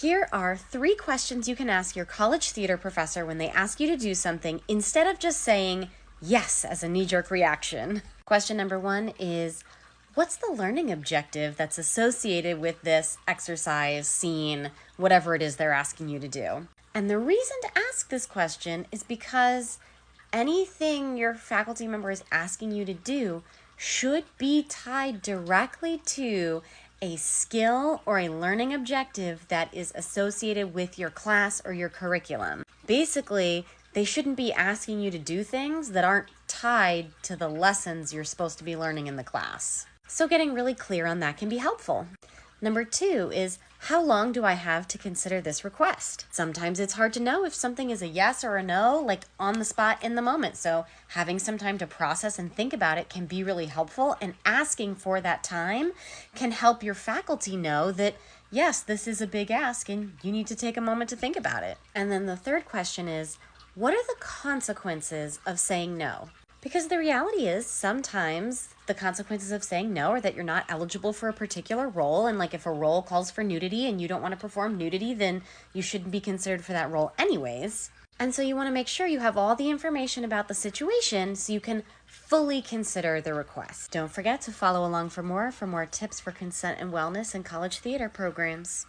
Here are 3 questions you can ask your college theater professor when they ask you to do something instead of just saying yes as a knee-jerk reaction. Question number 1 is, what's the learning objective that's associated with this exercise, scene, whatever it is they're asking you to do? And the reason to ask this question is because anything your faculty member is asking you to do should be tied directly to a skill or a learning objective that is associated with your class or your curriculum. Basically, they shouldn't be asking you to do things that aren't tied to the lessons you're supposed to be learning in the class. So getting really clear on that can be helpful. Number 2 is, how long do I have to consider this request? Sometimes it's hard to know if something is a yes or a no, like on the spot in the moment. So having some time to process and think about it can be really helpful, and asking for that time can help your faculty know that, yes, this is a big ask and you need to take a moment to think about it. And then the third question is, what are the consequences of saying no? Because the reality is sometimes the consequences of saying no are that you're not eligible for a particular role. And like if a role calls for nudity and you don't want to perform nudity, then you shouldn't be considered for that role anyways. And so you want to make sure you have all the information about the situation so you can fully consider the request. Don't forget to follow along for more tips for consent and wellness in college theater programs.